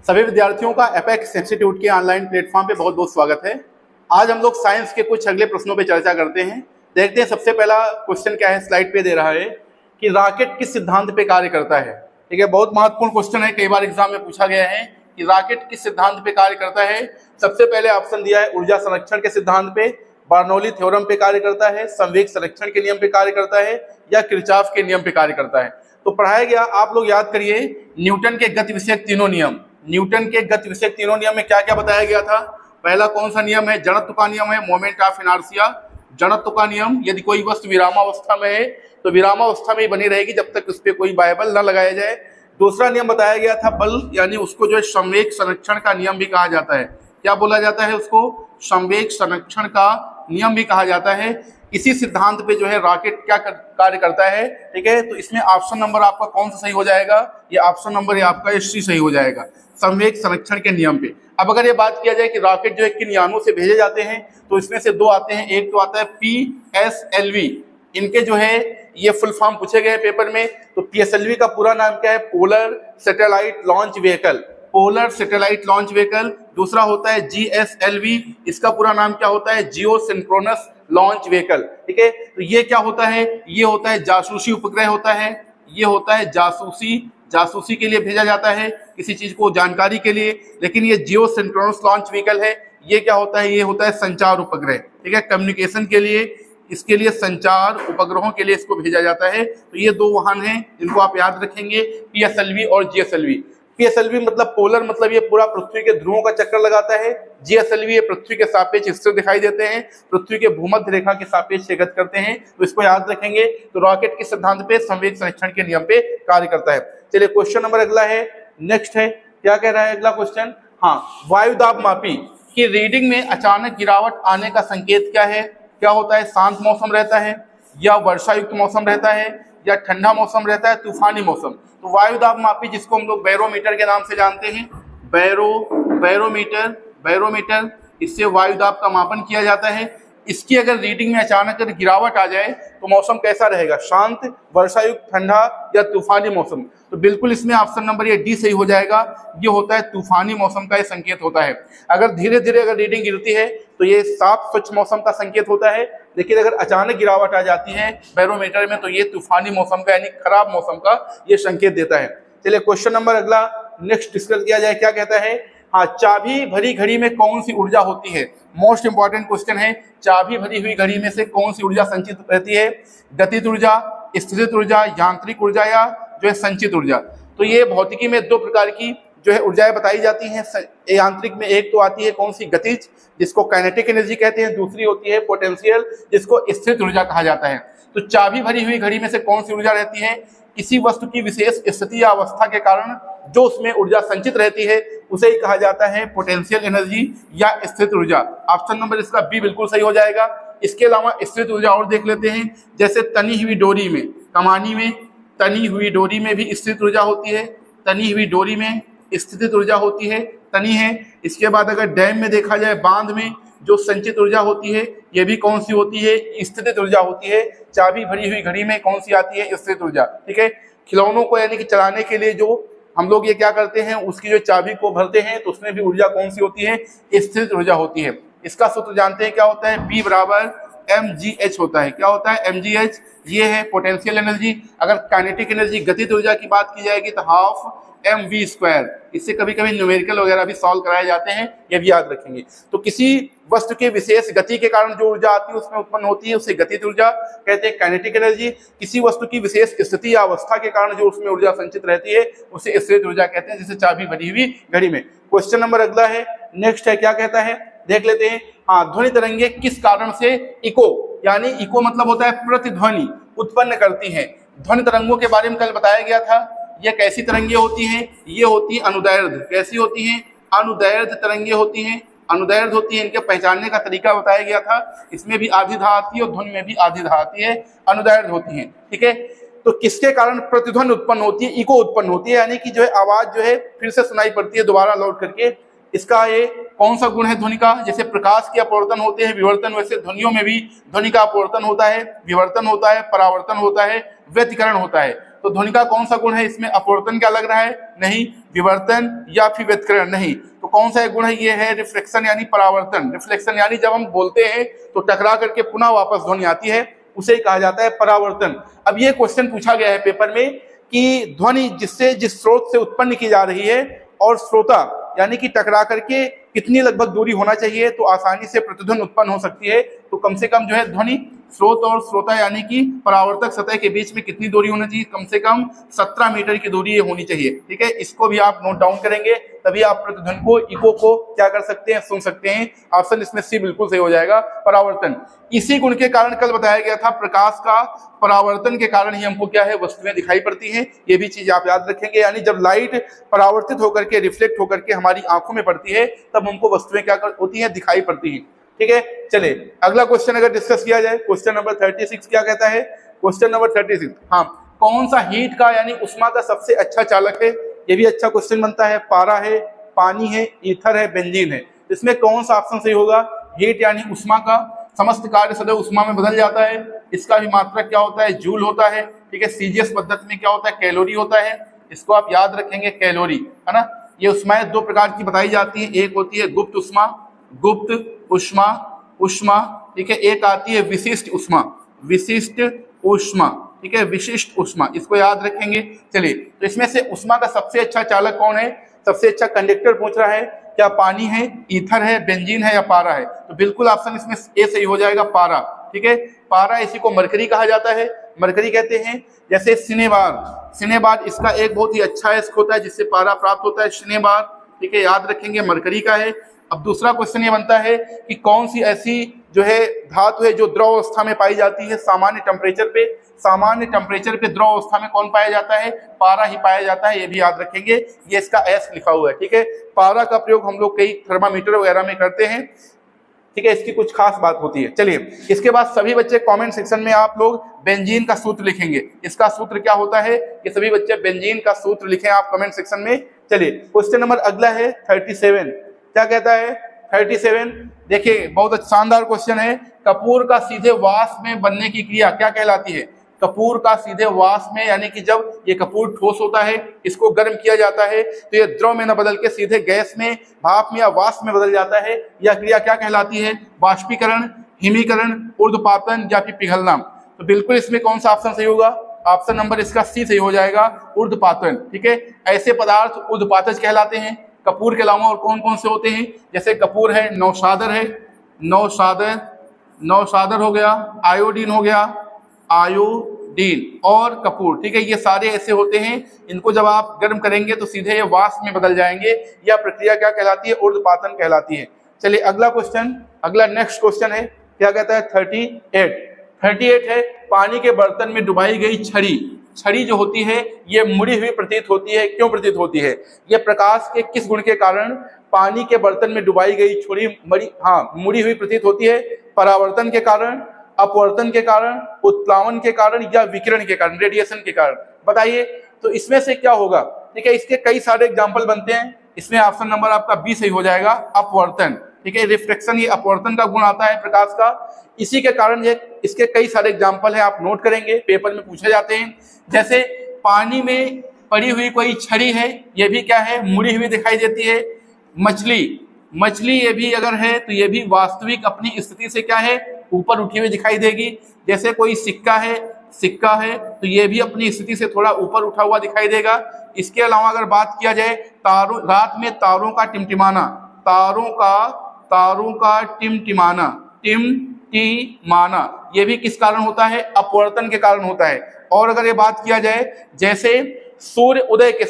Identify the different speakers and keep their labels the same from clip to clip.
Speaker 1: सभी विद्यार्थियों का एपेक्स इंस्टीट्यूट के ऑनलाइन प्लेटफॉर्म पे बहुत बहुत स्वागत है। आज हम लोग साइंस के कुछ अगले प्रश्नों पे चर्चा करते हैं। देखते हैं सबसे पहला क्वेश्चन क्या है, स्लाइड पे दे रहा है कि रॉकेट किस सिद्धांत पे कार्य करता है। ठीक है, बहुत महत्वपूर्ण क्वेश्चन है, कई बार एग्जाम में पूछा गया है कि रॉकेट किस सिद्धांत पे कार्य करता है। सबसे पहले ऑप्शन दिया है ऊर्जा संरक्षण के सिद्धांत पे, बर्नौली थ्योरम पे कार्य करता है, संवेग संरक्षण के नियम पे कार्य करता है या किरचॉफ के नियम पे कार्य करता है। तो पढ़ाया गया, आप लोग याद करिए, न्यूटन के गति विषयक तीनों नियम। न्यूटन के गति विषयक तीनों नियम में क्या क्या बताया गया था। पहला कौन सा नियम है? जड़त्व का नियम है, मोमेंट ऑफ इनर्शिया। जड़त्व का नियम, यदि कोई वस्तु विरामावस्था में है तो विरामावस्था में ही बनी रहेगी जब तक उस पर कोई बाह्य न लगाया जाए। दूसरा नियम बताया गया था बल, यानी उसको जो है संवेग संरक्षण का नियम भी कहा जाता है। क्या बोला जाता है उसको? संवेग संरक्षण का नियम भी कहा जाता है। इसी सिद्धांत पे जो है रॉकेट क्या कार्य करता है। ठीक है, तो इसमें ऑप्शन नंबर आपका कौन सा सही हो जाएगा? ये ऑप्शन नंबर आपका सी सही हो जाएगा, संवेग संरक्षण के नियम पे। अब अगर ये बात किया जाए कि रॉकेट जो है किन यानों से भेजे जाते हैं, तो इसमें से दो आते हैं। एक तो आता है PSLV, इनके जो है ये फुल फॉर्म पूछे गए पेपर में। तो PSLV का पूरा नाम क्या है? Polar satellite launch vehicle, polar satellite launch vehicle. दूसरा होता है GSLV, इसका पूरा नाम क्या होता है? जियो सिंक्रोनस लॉन्च व्हीकल। ठीक है, तो ये क्या होता है? ये होता है जासूसी उपग्रह होता है। ये होता है जासूसी के लिए भेजा जाता है, किसी चीज को जानकारी के लिए। लेकिन ये जियो सिंक्रोनस लॉन्च व्हीकल है, ये क्या होता है? ये होता है संचार उपग्रह। ठीक है, कम्युनिकेशन के लिए, इसके लिए संचार उपग्रहों के लिए इसको भेजा जाता है। तो ये दो वाहन हैं जिनको आप याद रखेंगे, PSLV और GSLV। PSLV मतलब पोलर, मतलब ये पूरा पृथ्वी के ध्रुवों का चक्कर लगाता है। GSLV ये पृथ्वी के सापेक्ष स्थिर दिखाई देते हैं, पृथ्वी के भूमध्य रेखा के सापेक्ष गति करते हैं। तो इसको याद रखेंगे। तो रॉकेट किस सिद्धांत पे? संवेग संरक्षण के नियम पे कार्य करता है। चलिए क्वेश्चन नंबर अगला है, नेक्स्ट है, क्या कह रहा है अगला क्वेश्चन? हाँ, वायुदाब मापी की रीडिंग में अचानक गिरावट आने का संकेत क्या है? क्या होता है? शांत मौसम रहता है, या वर्षा युक्त मौसम रहता है, या ठंडा मौसम रहता है, तूफानी मौसम। तो वायुदाब मापी, जिसको हम लोग बैरोमीटर के नाम से जानते हैं, बैरोमीटर, इससे वायुदाब का मापन किया जाता है। इसकी अगर रीडिंग में अचानक अगर गिरावट आ जाए तो मौसम कैसा रहेगा? शांत, वर्षायुक्त, ठंडा या तूफानी मौसम। तो बिल्कुल इसमें ऑप्शन नंबर ये डी सही हो जाएगा। ये होता है तूफानी मौसम का ये संकेत होता है। अगर धीरे धीरे अगर रीडिंग गिरती है तो ये साफ स्वच्छ मौसम का संकेत होता है। लेकिन अगर अचानक गिरावट आ जाती है बैरोमीटर में तो ये तूफानी मौसम का यानी खराब मौसम का ये संकेत देता है। चलिए क्वेश्चन नंबर अगला नेक्स्ट डिस्कस किया जाए। क्या कहता है? हाँ, चाबी भरी घड़ी में कौन सी ऊर्जा होती है? मोस्ट इंपॉर्टेंट क्वेश्चन है। चाबी भरी हुई घड़ी में से कौन सी ऊर्जा संचित रहती है? गतिज ऊर्जा, स्थितिज ऊर्जा, यांत्रिक ऊर्जा या जो है संचित ऊर्जा। तो ये भौतिकी में दो प्रकार की जो है ऊर्जाएं बताई जाती हैं। यांत्रिक में एक तो आती है कौन सी? गतिज, जिसको काइनेटिक एनर्जी कहते हैं। दूसरी होती है पोटेंशियल, जिसको स्थिर ऊर्जा कहा जाता है। तो चाबी भरी हुई घड़ी में से कौन सी ऊर्जा रहती है? किसी वस्तु की विशेष स्थिति या अवस्था के कारण जो उसमें ऊर्जा संचित रहती है उसे ही कहा जाता है पोटेंशियल एनर्जी या स्थिर ऊर्जा। ऑप्शन नंबर इसका बी बिल्कुल सही हो जाएगा। इसके अलावा स्थिर ऊर्जा और देख लेते हैं, जैसे तनी हुई डोरी में, कमानी में तनी हुई डोरी में भी स्थिर ऊर्जा होती है। तनी हुई डोरी में स्थितिज ऊर्जा होती है, तनी है। इसके बाद अगर डैम में देखा जाए, बांध में जो संचित ऊर्जा होती है ये भी कौन सी होती है? स्थितिज ऊर्जा होती है। चाबी भरी हुई घड़ी में कौन सी आती है? स्थितिज ऊर्जा। ठीक है, खिलौनों को यानी कि चलाने के लिए जो हम लोग ये क्या करते हैं, उसकी जो चाबी को भरते हैं तो उसमें भी ऊर्जा कौन सी होती है? स्थितिज ऊर्जा होती है। इसका सूत्र जानते हैं, क्या होता है? P बराबर mgh होता है। क्या होता है? mgh। ये है पोटेंशियल एनर्जी। अगर काइनेटिक एनर्जी, गतिज ऊर्जा की बात की जाएगी तो हाफ mv²। इससे कभी कभी न्यूमेरिकल वगैरह भी सॉल्व कराए जाते हैं, ये भी याद रखेंगे। तो किसी वस्तु के विशेष गति के कारण जो ऊर्जा आती है उसमें उत्पन्न होती है उसे गतिज ऊर्जा कहते हैं, काइनेटिक एनर्जी। किसी वस्तु की विशेष स्थिति या अवस्था के कारण जो उसमें ऊर्जा संचित रहती है उसे स्थिर ऊर्जा कहते हैं, जैसे चाबी भरी हुई घड़ी में। क्वेश्चन नंबर अगला है, नेक्स्ट है, क्या कहता है देख लेते हैं। हाँ, ध्वनि तरंगे किस कारण से इको, यानी इको मतलब होता है प्रतिध्वनि, उत्पन्न करती है। ध्वनि तरंगों के बारे में कल बताया गया था। ये कैसी तरंगे होती हैं? ये होती है अनुदैर्ध्य। कैसी होती हैं? अनुदैर्ध्य तरंगे होती हैं। अनुदैर्ध्य होती है, इनके पहचानने का तरीका बताया गया था। इसमें भी आधी धा आती है और ध्वनि में भी आधी धा आती है, अनुदैर्ध्य होती है। ठीक है, तो किसके कारण प्रतिध्वनि उत्पन्न होती है? इको उत्पन्न होती है, यानी कि जो है आवाज जो है फिर से सुनाई पड़ती है दोबारा लौट करके। इसका ये कौन सा गुण है ध्वनि का? जैसे प्रकाश के अपवर्तन होते हैं विवर्तन, वैसे ध्वनियों में भी ध्वनि का अपवर्तन होता है, विवर्तन होता है, परावर्तन होता है, व्यतिकरण होता है। तो ध्वनि का कौन सा गुण है इसमें? अपवर्तन क्या लग रहा है? नहीं। विवर्तन या फिर व्यतिकरण? नहीं। तो कौन सा गुण है? ये है रिफ्लेक्शन यानी परावर्तन। रिफ्लेक्शन यानी जब हम बोलते हैं तो टकरा करके पुनः वापस ध्वनि आती है, उसे कहा जाता है परावर्तन। अब ये क्वेश्चन पूछा गया है पेपर में कि ध्वनि जिस स्रोत से उत्पन्न की जा रही है और श्रोता यानी कि टकरा करके कितनी लगभग दूरी होना चाहिए तो आसानी से प्रतिध्वनि उत्पन्न हो सकती है। तो कम से कम जो है ध्वनि स्रोत और श्रोता यानी कि परावर्तक सतह के बीच में कितनी दूरी होनी चाहिए? कम से कम 17 मीटर की दूरी होनी चाहिए। ठीक है, इसको भी आप नोट डाउन करेंगे, तभी आप प्रतिध्वनि को, इको को क्या कर सकते हैं? सुन सकते हैं। ऑप्शन इसमें सी बिल्कुल सही हो जाएगा, परावर्तन। इसी गुण के कारण कल बताया गया था प्रकाश का परावर्तन के कारण ही हमको क्या है? वस्तुएं दिखाई पड़ती हैं। ये भी चीज आप याद रखेंगे, यानी जब लाइट परावर्तित होकर के, रिफ्लेक्ट होकर के हमारी आंखों में पड़ती है तब हमको वस्तुएं क्या होती हैं? दिखाई पड़ती हैं। ठीक है, चले अगला क्वेश्चन अगर डिस्कस किया जाए, क्वेश्चन नंबर 36 क्या कहता है? क्वेश्चन नंबर 36, हाँ, कौन सा हीट का यानी उष्मा का सबसे अच्छा चालक है? ये भी अच्छा क्वेश्चन बनता है। पारा है, पानी है, ईथर है, बेंजीन है। इसमें कौन सा ऑप्शन सही होगा? हीट यानी उष्मा का समस्त कार्य सदैव उष्मा में बदल जाता है। इसका भी मात्रक क्या होता है? जूल होता है। ठीक है, सीजीएस पद्धति में क्या होता है? कैलोरी होता है। इसको आप याद रखेंगे, कैलोरी, है ना। ये उष्माएं दो प्रकार की बताई जाती है, एक होती है गुप्त उष्मा, गुप्त उष्मा, उष्मा, ठीक है, एक आती है विशिष्ट उष्मा, विशिष्ट उष्मा, ठीक है, विशिष्ट उष्मा, इसको याद रखेंगे। चलिए, तो इसमें से उष्मा का सबसे अच्छा चालक कौन है? सबसे अच्छा कंडक्टर पूछ रहा है, क्या पानी है, ईथर है, बेंजीन है या पारा है? तो बिल्कुल ऑप्शन इसमें ए सही हो जाएगा, पारा। ठीक है, पारा, इसी को मरकरी कहा जाता है, मरकरी कहते हैं। जैसे सिनेबार, सिनेबार इसका एक बहुत ही अच्छा अयस्क होता है जिससे पारा प्राप्त होता है, सिनेबार। ठीक है, याद रखेंगे, मरकरी का है। अब दूसरा क्वेश्चन ये बनता है कि कौन सी ऐसी जो है धातु है जो द्रव अवस्था में पाई जाती है सामान्य टेम्परेचर पे? सामान्य टेम्परेचर पे द्रव अवस्था में कौन पाया जाता है? पारा ही पाया जाता है, ये भी याद रखेंगे। ये इसका एस लिखा हुआ है। ठीक है, पारा का प्रयोग हम लोग कई थर्मामीटर वगैरह में करते हैं। ठीक है, इसकी कुछ खास बात होती है। चलिए, इसके बाद सभी बच्चे कमेंट सेक्शन में आप लोग बेंजीन का सूत्र लिखेंगे। इसका सूत्र क्या होता है कि सभी बच्चे बेंजीन का सूत्र लिखें आप कमेंट सेक्शन में। चलिए, क्वेश्चन नंबर अगला है 37। क्या कहता है 37? देखिए, बहुत शानदार क्वेश्चन है। कपूर का सीधे वाष्प में बनने की क्रिया क्या कहलाती है? कपूर का सीधे वाष्प में, यानी कि जब ये कपूर ठोस होता है, इसको गर्म किया जाता है तो ये द्रव में न बदल के सीधे गैस में, भाप में या वाष्प में बदल जाता है। यह क्रिया क्या कहलाती है? वाष्पीकरण, हिमीकरण, ऊर्ध्वपातन या फिर पिघलना। तो बिल्कुल इसमें कौन सा ऑप्शन सही होगा? ऑप्शन नंबर इसका सी सही हो जाएगा, ऊर्ध्वपातन। ठीक है, ऐसे पदार्थ ऊर्ध्वपातज कहलाते हैं। कपूर के अलावा और कौन कौन से होते हैं? जैसे कपूर है, नौशादर है, नौशादर, नौशादर हो गया, आयोडीन हो गया, आयोडीन और कपूर। ठीक है, ये सारे ऐसे होते हैं, इनको जब आप गर्म करेंगे तो सीधे ये वाष्प में बदल जाएंगे। यह प्रक्रिया क्या कहलाती है? ऊर्ध्वपातन कहलाती है। चलिए, अगला क्वेश्चन, अगला नेक्स्ट क्वेश्चन है, क्या कहता है 38 है, पानी के बर्तन में डुबाई गई छड़ी, छड़ी जो होती है ये मुड़ी हुई प्रतीत होती है। क्यों प्रतीत होती है? ये प्रकाश के किस गुण के कारण पानी के बर्तन में डुबाई गई छड़ी मुड़ी हुई प्रतीत होती है? परावर्तन के कारण, अपवर्तन के कारण, उत्प्लावन के कारण या विकिरण के कारण, रेडिएशन के कारण? बताइए, तो इसमें से क्या होगा? ठीक है, इसके कई सारे एग्जाम्पल बनते हैं। इसमें ऑप्शन नंबर आपका बी सही हो जाएगा, अपवर्तन। ठीक है, रिफ्लेक्शन, ये अपवर्तन का गुण आता है प्रकाश का, इसी के कारण ये, इसके कई सारे एग्जाम्पल है, आप नोट करेंगे, पेपर में पूछे जाते हैं। जैसे पानी में पड़ी हुई कोई छड़ी है, ये भी क्या है? मुड़ी हुई दिखाई देती है। मछली ये भी अगर है तो ये भी वास्तविक अपनी स्थिति से क्या है? ऊपर उठी हुई दिखाई देगी। जैसे कोई सिक्का है तो ये भी अपनी स्थिति से थोड़ा ऊपर उठा हुआ दिखाई देगा। इसके अलावा अगर बात किया जाए तारों, रात में तारों का टिमटिमाना, तारों का टिमटिमाना, ये भी किस कारण होता है? अपवर्तन के कारण होता है। और अगर ये बात किया जाए जैसे सूर्य उदय के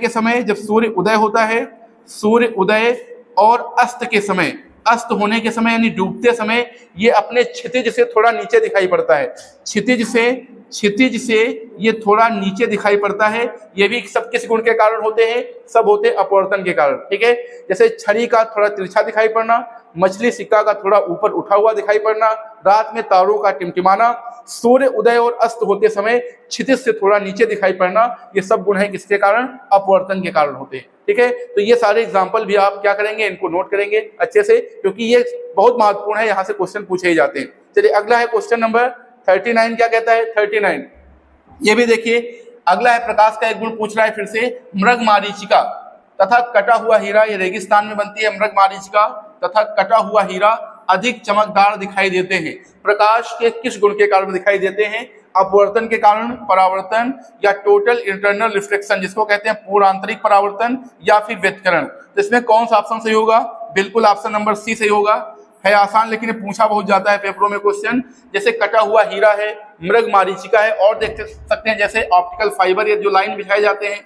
Speaker 1: समय जब सूर्य उदय होता है, सूर्य उदय और अस्त के समय, अस्त होने के समय यानी डूबते समय, ये अपने क्षितिज से थोड़ा नीचे दिखाई पड़ता है। क्षितिज से ये थोड़ा नीचे दिखाई पड़ता है। ये भी सब किस गुण के कारण होते हैं? सब होते अपवर्तन के कारण। ठीक है, जैसे छड़ी का थोड़ा तिरछा दिखाई पड़ना, मछली सिक्का का थोड़ा ऊपर उठा हुआ दिखाई पड़ना, रात में तारों का टिमटिमाना, सूर्य उदय और अस्त होते समय क्षितिज से थोड़ा नीचे दिखाई पड़ना, ये सब गुण है किसके कारण? अपवर्तन के कारण होते हैं। ठीक है, तो ये सारे एग्जाम्पल भी आप क्या करेंगे? इनको नोट करेंगे अच्छे से, क्योंकि ये बहुत महत्वपूर्ण है, यहाँ से क्वेश्चन पूछे ही जाते हैं। चलिए, अगला है क्वेश्चन नंबर 39। क्या कहता है 39? ये भी देखिए, अगला है प्रकाश का एक गुण पूछ रहा है फिर से, मृग मारीचिका तथा कटा हुआ हीरा, ये रेगिस्तान में बनती है। मृग मारीचिका तथा कटा हुआ हीरा अधिक चमकदार दिखाई देते हैं, प्रकाश के किस गुण के कारण दिखाई देते हैं? अपवर्तन के कारण, परावर्तन, या टोटल इंटरनल रिफ्लेक्शन जिसको कहते हैं पूर्ण आंतरिक परावर्तन, या फिर व्यतिकरण। तो इसमें कौन सा ऑप्शन सही होगा? बिल्कुल ऑप्शन नंबर सी सही होगा। है आसान, लेकिन ये पूछा बहुत जाता है पेपरों में क्वेश्चन। जैसे कटा हुआ हीरा है, मृग मारीचिका है, और देख सकते हैं जैसे ऑप्टिकल फाइबर, ये जो लाइन बिछाए जाते हैं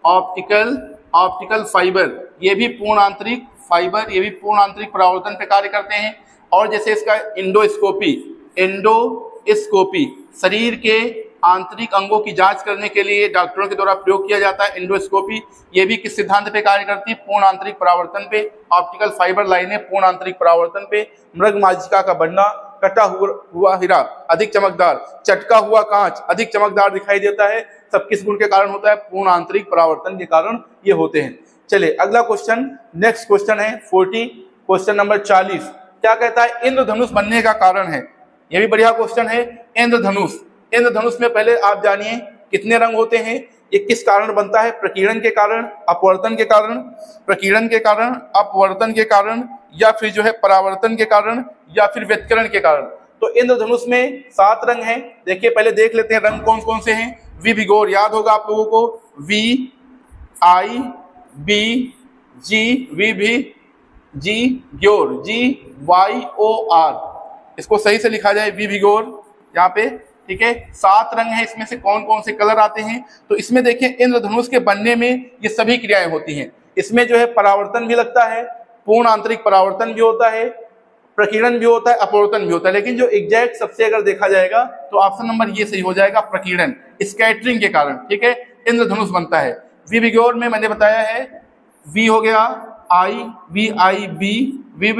Speaker 1: ऑप्टिकल फाइबर, ये भी पूर्ण आंतरिक फाइबर, ये भी पूर्ण आंतरिक परावर्तन पे कार्य करते हैं। और जैसे इसका एंडोस्कोपी शरीर के आंतरिक अंगों की जांच करने के लिए डॉक्टरों के द्वारा प्रयोग किया जाता है एंडोस्कोपी, ये भी किस सिद्धांत पे कार्य करती है? पूर्ण आंतरिक परावर्तन पे। ऑप्टिकल फाइबर लाइनें पूर्ण आंतरिक परावर्तन पे। मृग मारीचिका का बनना, कटा हुआ हीरा अधिक चमकदार, चटका हुआ कांच अधिक चमकदार दिखाई देता है, सब किस गुण के कारण होता है? पूर्ण आंतरिक परावर्तन के कारण ये होते हैं। चलिए अगला क्वेश्चन, नेक्स्ट क्वेश्चन है 40, क्वेश्चन नंबर 40। क्या कहता है? इंद्रधनुष बनने का कारण है। ये भी बढ़िया क्वेश्चन है। इंद्रधनुष में पहले आप जानिए कितने रंग होते हैं, ये किस कारण बनता है? प्रकीर्णन के कारण, अपवर्तन के कारण, अपवर्तन के कारण, या फिर जो है परावर्तन के कारण, या फिर व्यतिकरण के कारण। तो इंद्रधनुष में 7 रंग हैं। देखिए पहले देख लेते हैं रंग कौन कौन से हैं। वी विगोर याद होगा आप लोगों को, VIBG, ग्योर, GYOR, इसको सही से लिखा जाए वी विगोर यहाँ पे, ठीक है। 7 रंग हैं, इसमें से कौन कौन से कलर आते हैं? तो इसमें देखिए इंद्रधनुष के बनने में ये सभी क्रियाएं होती हैं। इसमें जो है परावर्तन भी लगता है, पूर्ण आंतरिक परावर्तन भी होता है, प्रकीर्णन भी होता है, अपवर्तन भी होता है। लेकिन जो एग्जैक्ट सबसे अगर देखा जाएगा तो ऑप्शन नंबर ये सही हो जाएगा, प्रकीर्णन, स्कैटरिंग के कारण, ठीक है, इंद्रधनुष बनता है। वी विगोर में मैंने बताया है, वी हो गया VIB, विब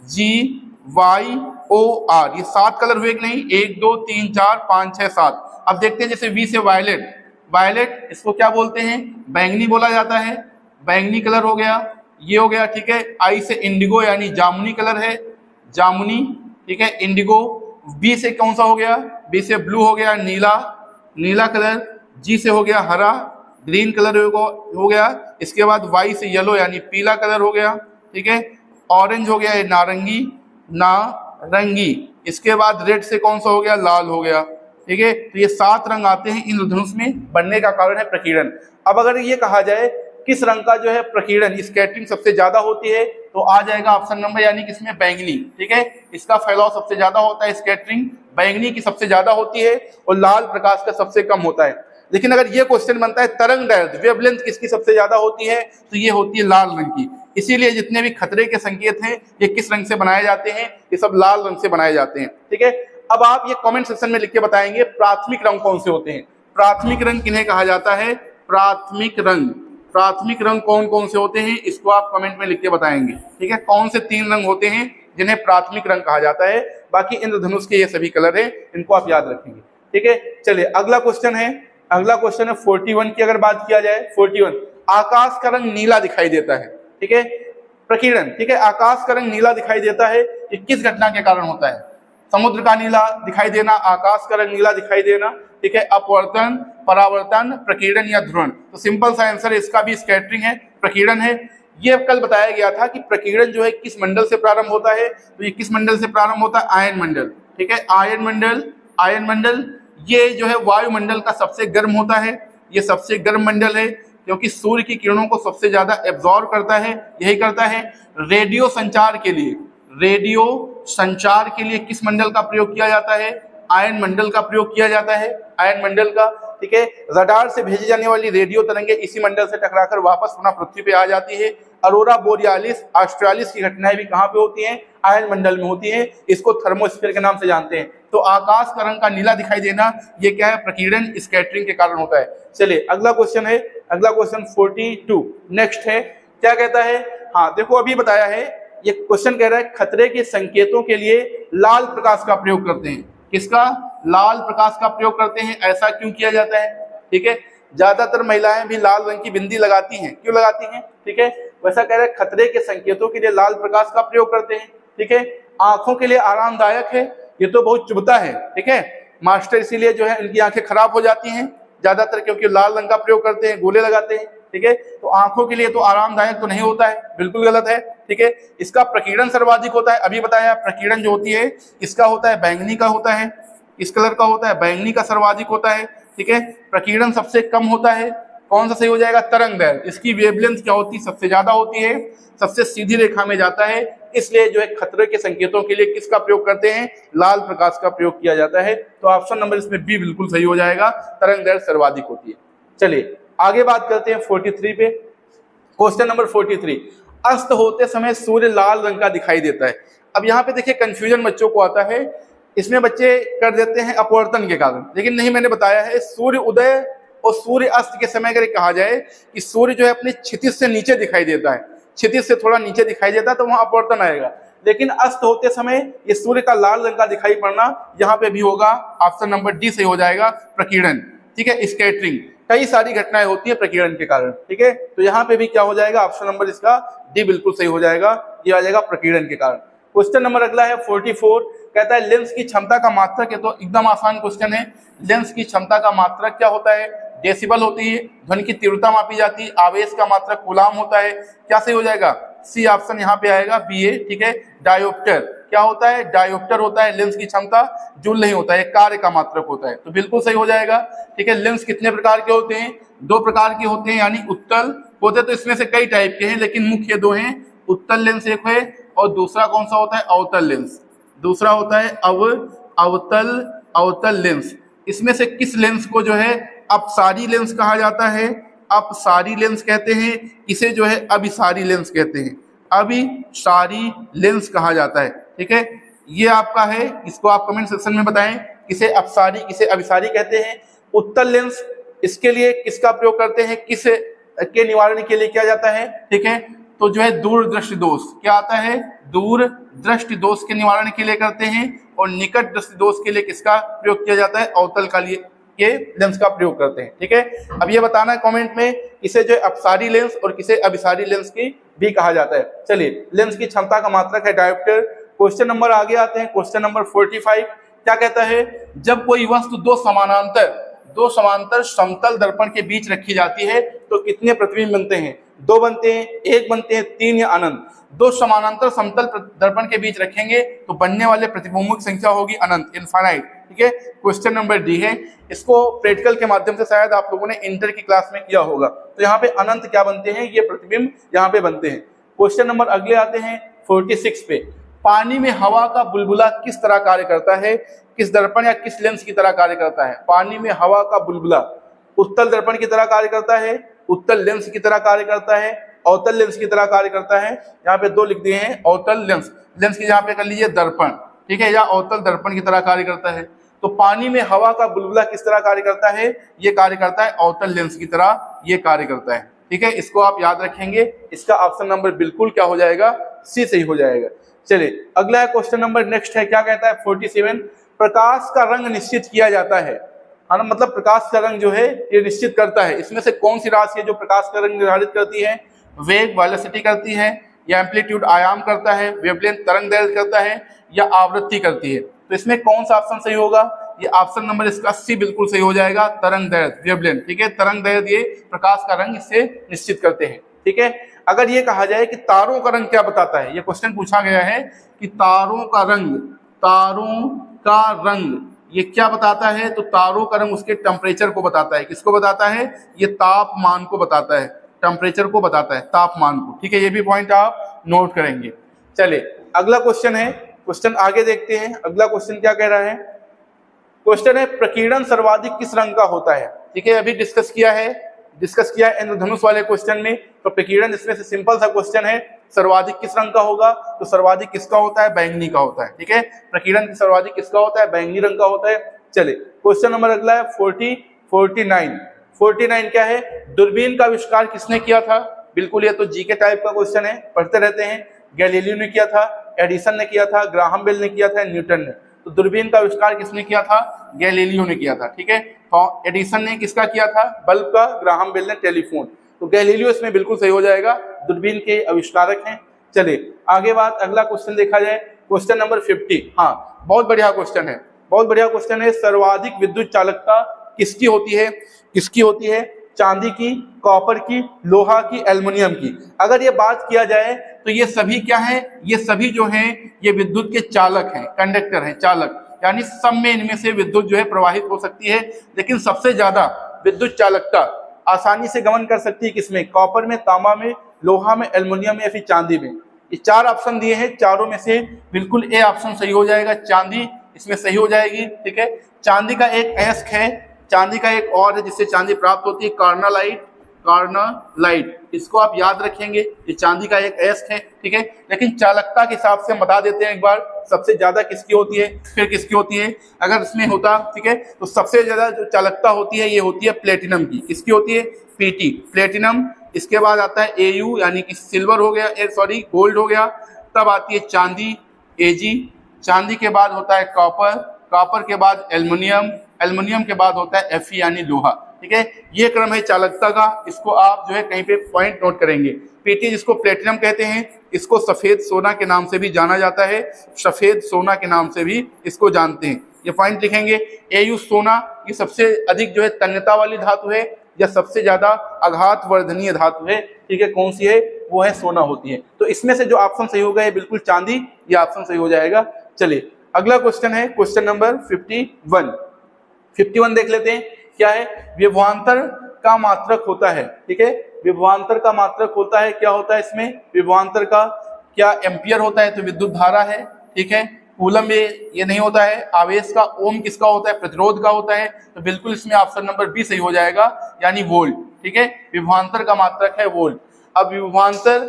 Speaker 1: GYOR, ये 7 कलर हुए कि नहीं? 1 2 3 4 5 6 7। अब देखते हैं जैसे वी से वायलेट, इसको क्या बोलते हैं? बैंगनी बोला जाता है, बैंगनी कलर हो गया, ये हो गया, ठीक है। आई से इंडिगो यानी जामुनी कलर है, जामुनी, ठीक है, इंडिगो। बी से कौन सा हो गया? बी से ब्लू हो गया, नीला कलर। जी से हो गया हरा, ग्रीन कलर हो गया। इसके बाद वाई से येलो यानी पीला कलर हो गया, ठीक है। ऑरेंज हो गया, ये नारंगी। इसके बाद रेड से कौन सा हो गया? लाल हो गया, ठीक है। तो ये 7 रंग आते हैं इंद्रधनुष में, बनने का कारण है प्रकीर्णन। अब अगर ये कहा जाए किस रंग का जो है प्रकीर्णन, स्कैटरिंग सबसे ज्यादा होती है, तो आ जाएगा ऑप्शन नंबर यानी कि इसमें बैंगनी, ठीक है। इसका फैलाव सबसे ज्यादा होता है, स्कैटरिंग बैंगनी की सबसे ज्यादा होती है, और लाल प्रकाश का सबसे कम होता है। लेकिन अगर ये क्वेश्चन बनता है तरंग दैर्ध्य, वेवलेंथ किसकी सबसे ज्यादा होती है, तो ये होती है लाल रंग की। इसीलिए जितने भी खतरे के संकेत हैं ये किस रंग से बनाए जाते हैं? ये सब लाल रंग से बनाए जाते हैं, ठीक है। अब आप ये कमेंट सेक्शन में लिख के बताएंगे प्राथमिक रंग कौन से होते हैं। प्राथमिक रंग किन्हें कहा जाता है? प्राथमिक रंग कौन कौन से होते हैं, इसको आप कमेंट में लिख के बताएंगे, ठीक है। कौन से 3 रंग होते हैं जिन्हें प्राथमिक रंग कहा जाता है? बाकी इंद्रधनुष के ये सभी कलर हैं, इनको आप याद रखेंगे, ठीक है। चलिए अगला क्वेश्चन है 41 की अगर बात किया जाए। 41, आकाश का रंग नीला दिखाई देता है, ठीक है, प्रकीर्णन, ठीक है। आकाश का रंग नीला दिखाई देता है, ये किस घटना के कारण होता है? समुद्र का नीला दिखाई देना, आकाश का रंग नीला दिखाई देना, ठीक है। अपवर्तन, परावर्तन, प्रकीर्णन या ध्रुवण। तो सिंपल सा आंसर है इसका भी स्कैटरिंग है, प्रकीर्णन है। ये कल बताया गया था कि प्रकीर्णन जो है किस मंडल से प्रारंभ होता है, तो ये किस मंडल से प्रारंभ होता है? आयन मंडल, ठीक है। आयन मंडल ये जो है वायुमंडल का सबसे गर्म होता है, ये सबसे गर्म मंडल है, क्योंकि सूर्य की किरणों को सबसे ज्यादा एब्जॉर्ब करता है, यही करता है। रेडियो संचार के लिए किस मंडल का प्रयोग किया जाता है? आयन मंडल का प्रयोग किया जाता है, आयन मंडल का, ठीक है। रडार से भेजी जाने वाली रेडियो तरंगे इसी मंडल से टकराकर वापस पुनः पृथ्वी पे आ जाती है। अरोरा बोरियालिस, ऑस्ट्रेलिस की घटनाएं भी कहाँ पे होती हैं? आयन मंडल में होती हैं। इसको थर्मोस्फीयर के नाम से जानते हैं। तो आकाश का रंग का नीला दिखाई देना ये क्या है? प्रकीर्णन, स्कैटरिंग के कारण होता है। चलिए अगला क्वेश्चन है, अगला क्वेश्चन 42 नेक्स्ट है। क्या कहता है? हाँ देखो अभी बताया है, ये क्वेश्चन कह रहा है खतरे के संकेतों के लिए लाल प्रकाश का प्रयोग करते हैं। किसका? लाल प्रकाश का प्रयोग करते हैं। ऐसा क्यों किया जाता है? ठीक है, ज्यादातर महिलाएं भी लाल रंग की बिंदी लगाती हैं, क्यों लगाती हैं? ठीक है, वैसा कह रहे हैं खतरे के संकेतों के लिए लाल प्रकाश का प्रयोग करते हैं। ठीक है, आंखों के लिए आरामदायक है, ये तो बहुत चुभता है। ठीक है, मास्टर इसीलिए जो है उनकी आंखें खराब हो जाती हैं ज्यादातर, क्योंकि लाल रंग का प्रयोग करते हैं, गोले लगाते हैं, ठीक है। तो आंखों के लिए तो आरामदायक तो नहीं होता है, बिल्कुल गलत है, ठीक है। इसका प्रकीर्णन सर्वाधिक होता है, अभी बताया प्रकीर्णन जो होती है इसका होता है बैंगनी का होता है, इस कलर का होता है, बैंगनी का सर्वाधिक होता है, ठीक है। प्रकीर्णन सबसे कम होता है, कौन सा सही हो जाएगा, तरंग दैर्घ्य। इसकी वेवलेंथ क्या होती है, सबसे ज्यादा होती है, सबसे सीधी रेखा में जाता है, इसलिए जो है खतरे के संकेतों के लिए किसका प्रयोग करते हैं, लाल प्रकाश का प्रयोग किया जाता है। तो ऑप्शन नंबर इसमें बी बिल्कुल सही हो जाएगा, तरंग दैर्घ्य सर्वाधिक होती है। चलिए आगे बात करते हैं 43 पे। क्वेश्चन नंबर 43, अस्त होते समय सूर्य लाल रंग का दिखाई देता है। अब यहाँ पे देखिए कंफ्यूजन बच्चों को आता है, इसमें बच्चे कर देते हैं अपवर्तन के कारण, लेकिन नहीं, मैंने बताया है सूर्य उदय और सूर्य अस्त के समय अगर कहा जाए कि सूर्य जो है अपनी क्षितिज से नीचे दिखाई देता है, क्षितिज से थोड़ा नीचे दिखाई देता है, तो वहां अपवर्तन आएगा। लेकिन अस्त होते समय ये सूर्य का लाल रंग का दिखाई पड़ना यहाँ पे भी होगा, ऑप्शन नंबर डी सही हो जाएगा, प्रकीर्णन, ठीक है। स्कैटरिंग, कई सारी घटनाएं होती है प्रकीर्णन के कारण, ठीक है। तो यहाँ पे भी क्या हो जाएगा, ऑप्शन नंबर इसका डी बिल्कुल सही हो जाएगा, ये आ जाएगा प्रकीर्णन के कारण। क्वेश्चन नंबर अगला है 44, कहता है लेंस की क्षमता का मात्रक है। तो एकदम आसान क्वेश्चन है, लेंस की क्षमता का मात्रक क्या होता है, डेसिबल होती है, ध्वनि की तीव्रता मापी जाती है, आवेश का मात्रक कूलाम होता है, क्या सही हो जाएगा, सी ऑप्शन यहाँ पे आएगा, बी ए, ठीक है। डायोप्टर क्या होता है, डायोप्टर होता है, लेंस की क्षमता जूल नहीं होता है, कार्य का मात्रक होता है, तो बिल्कुल सही हो जाएगा, ठीक है। लेंस कितने प्रकार के होते हैं, दो प्रकार के होते हैं, यानी उत्तल होते तो इसमें से कई टाइप के हैं, लेकिन मुख्य दो हैं, उत्तल लेंस एक है और दूसरा कौन सा होता है, अवतल लेंस, दूसरा होता है अवतल लेंस। इसमें से किस लेंस को जो है अपसारी लेंस कहा जाता है, अपसारी लेंस कहते हैं, इसे जो है अभिसारी लेंस कहते हैं, अभिसारी लेंस कहा जाता है, ठीक है। ये आपका है, इसको आप कमेंट सेक्शन में बताएं, किसे अपसारी किसे अभिसारी कहते हैं। उत्तल लेंस, इसके लिए किसका प्रयोग करते हैं, किस के निवारण के लिए किया जाता है, ठीक है। तो जो है दूरदृष्टि दोष, क्या आता है, दूरदृष्टि दोष के निवारण के लिए करते हैं, और निकट दृष्टि दोष के लिए किसका प्रयोग किया जाता है, अवतल का लिए के लेंस का प्रयोग करते हैं, ठीक है। अब ये बताना है कमेंट में, किसे जो है अपसारी लेंस और किसे अभिसारी लेंस की भी कहा जाता है। चलिए, लेंस की क्षमता का मात्रक है डायोप्टर। क्वेश्चन नंबर आगे आते हैं, क्वेश्चन नंबर 45, क्या कहता है, जब कोई वस्तु दो समांतर समतल दर्पण के बीच रखी जाती है तो कितने प्रतिबिंब बनते हैं, दो बनते हैं, एक बनते हैं, तीन या अनंत। दो समानांतर समतल दर्पण के बीच रखेंगे तो बनने वाले प्रतिबिंबों की संख्या होगी अनंत, इनफाइनाइट, ठीक है। क्वेश्चन नंबर डी है, इसको प्रैक्टिकल के माध्यम से शायद आप लोगों ने इंटर की क्लास में किया होगा। तो यहाँ पे अनंत क्या बनते हैं, ये प्रतिबिंब यहाँ पे बनते हैं। क्वेश्चन नंबर अगले आते हैं 46 पे, पानी में हवा का बुलबुला किस तरह कार्य करता है, किस दर्पण या किस लेंस की तरह कार्य करता है। पानी में हवा का बुलबुला उत्तल दर्पण की तरह कार्य करता है, उत्तल लेंस की तरह कार्य करता है, अवतल लेंस की तरह कार्य करता है। यहाँ पे दो लिख दिए हैं, अवतल लेंस, लेंस की यहाँ पे कर लीजिए दर्पण, ठीक है, या अवतल दर्पण की तरह कार्य करता है। तो पानी में हवा का बुलबुला किस तरह कार्य करता है, ये कार्य करता है अवतल लेंस की तरह, ये कार्य करता है, ठीक है। इसको आप याद रखेंगे, इसका ऑप्शन नंबर बिल्कुल क्या हो जाएगा, सी सही हो जाएगा। चलिए अगला क्वेश्चन नंबर नेक्स्ट है, क्या कहता है 47, प्रकाश का रंग निश्चित किया जाता है ना, मतलब प्रकाश का रंग जो है ये निश्चित करता है, इसमें से कौन सी राशि है जो प्रकाश का रंग निर्धारित करती है, वेग वेलोसिटी करती है, या एम्पलीट्यूड आयाम करता है, वेवलेंथ तरंग दैर्घ्य करता है, या आवृत्ति करती है। तो इसमें कौन सा ऑप्शन सही होगा, ये ऑप्शन नंबर इसका सी बिल्कुल सही हो जाएगा, तरंग दैर्घ्य, वेवलेंथ, ठीक है। तरंग दैर्घ्य ये प्रकाश का रंग इससे निश्चित करते हैं, ठीक है। अगर ये कहा जाए कि तारों का रंग क्या बताता है, ये क्वेश्चन पूछा गया है कि तारों का रंग ये क्या बताता है, तो तारों का रंग उसके टेम्परेचर को बताता है, किसको बताता है, ये तापमान को बताता है, टेम्परेचर को बताता है, तापमान को, ठीक है। ये भी पॉइंट आप नोट करेंगे। चलिए अगला क्वेश्चन है, क्वेश्चन आगे देखते हैं, अगला क्वेश्चन क्या कह रहा है, क्वेश्चन है प्रकीर्णन सर्वाधिक किस रंग का होता है, ठीक है। अभी डिस्कस किया है इंद्रधनुष वाले क्वेश्चन में, तो प्रकीर्णन इसमें से सिंपल सा क्वेश्चन है, सर्वाधिक किस रंग का होगा, तो सर्वाधिक किसका होता है, बैंगनी का होता है, ठीक है। प्रकीर्णन सर्वाधिक किसका होता है, बैंगनी रंग का होता है। चलिए क्वेश्चन नंबर अगला है 49 क्या है, दूरबीन का आविष्कार किसने किया था, बिल्कुल ये तो जीके टाइप का क्वेश्चन है, पढ़ते रहते हैं। गैलीलियो ने किया था, एडिसन ने किया था, ग्राहम बेल ने किया था, न्यूटन ने। तो दूरबीन का आविष्कार किसने किया था, गैलीलियो ने किया था, ठीक है। तो एडिसन ने किसका किया था, बल्ब का, ग्राहम बेल ने टेलीफोन, तो गैलीलियो इसमें बिल्कुल सही हो जाएगा, दूरबीन के आविष्कारक हैं। चलिए आगे बात, अगला क्वेश्चन देखा जाए, क्वेश्चन नंबर 50, हाँ बहुत बढ़िया क्वेश्चन है, बहुत बढ़िया क्वेश्चन है। सर्वाधिक विद्युत चालकता किसकी होती है? किसकी होती है? चांदी की, कॉपर की, लोहा की, एल्युमिनियम की। अगर ये बात किया जाए तो ये सभी क्या है? ये सभी जो हैं ये विद्युत के चालक हैं, कंडक्टर हैं, चालक, यानी सब में इनमें से विद्युत जो है प्रवाहित हो सकती है। लेकिन सबसे ज्यादा विद्युत चालकता आसानी से गमन कर सकती है किसमें? कॉपर में, तांबा में, लोहा में, एल्युमिनियम में या फिर चांदी में। ये 4 ऑप्शन दिए हैं, चारों में से बिल्कुल ए ऑप्शन सही हो जाएगा, चांदी इसमें सही हो जाएगी। ठीक है, चांदी का एक अयस्क है, चांदी का एक और है जिससे चांदी प्राप्त होती है, कार्नालाइट। कार्नालाइट, इसको आप याद रखेंगे, ये चांदी का एक अयस्क है। ठीक है, लेकिन चालकता के हिसाब से हम बता देते हैं एक बार, सबसे ज्यादा किसकी होती है, फिर किसकी होती है। अगर इसमें होता, ठीक है, तो सबसे ज्यादा जो चालकता होती है ये होती है प्लेटिनम की। किसकी होती है? PT, platinum. इसके बाद आता है एयू यानी कि सिल्वर हो गया, सॉरी गोल्ड हो गया। तब आती है चांदी, एजी। चांदी के बाद होता है कॉपर, कॉपर के बाद एल्युमिनियम, एल्युमिनियम के बाद होता है एफई यानी लोहा। ठीक है, ये क्रम है चालकता का। इसको आप जो है कहीं पे पॉइंट नोट करेंगे। पीटी जिसको प्लेटिनम कहते हैं, इसको सफेद सोना के नाम से भी जाना जाता है, सफेद सोना के नाम से भी इसको जानते हैं, ये पॉइंट लिखेंगे। एयू सोना, ये सबसे अधिक जो है तन्यता वाली धातु है या सबसे ज्यादा आघात वर्धनीय धातु है। ठीक है, कौन सी है? वो है सोना होती है। तो इसमें से जो ऑप्शन सही होगा ये बिल्कुल चांदी, ये ऑप्शन सही हो जाएगा। चलिए अगला क्वेश्चन है क्वेश्चन नंबर 51 देख लेते हैं। क्या है? विभवांतर का मात्रक होता है। ठीक है, विभवांतर का मात्रक होता है, क्या होता है इसमें? विभवांतर का क्या एम्पियर होता है? तो विद्युत धारा है। ठीक है, कूलम ये नहीं होता है। आवेश का ओम किसका होता है? प्रतिरोध का होता है। तो बिल्कुल इसमें ऑप्शन नंबर बी सही हो जाएगा, यानी वोल्ट। ठीक है, विभवांतर का मात्रक है वोल्ट। अब विभवांतर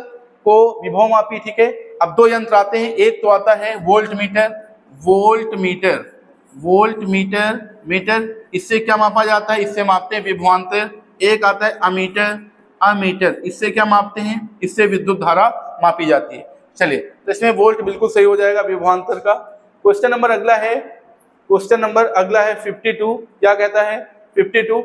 Speaker 1: को विभव मापी, ठीक है, अब 2 यंत्र आते हैं। एक तो आता है voltmeter, voltmeter, voltmeter, meter, इससे क्या मापा जाता है? इससे मापते हैं विभवांतर। एक आता है अमीटर, अमीटर, इससे क्या मापते हैं? इससे विद्युत धारा मापी जाती है। चलिए, तो इसमें वोल्ट बिल्कुल सही हो जाएगा विभवांतर का। क्वेश्चन नंबर अगला है, क्वेश्चन नंबर अगला है 52। क्या कहता है? 52,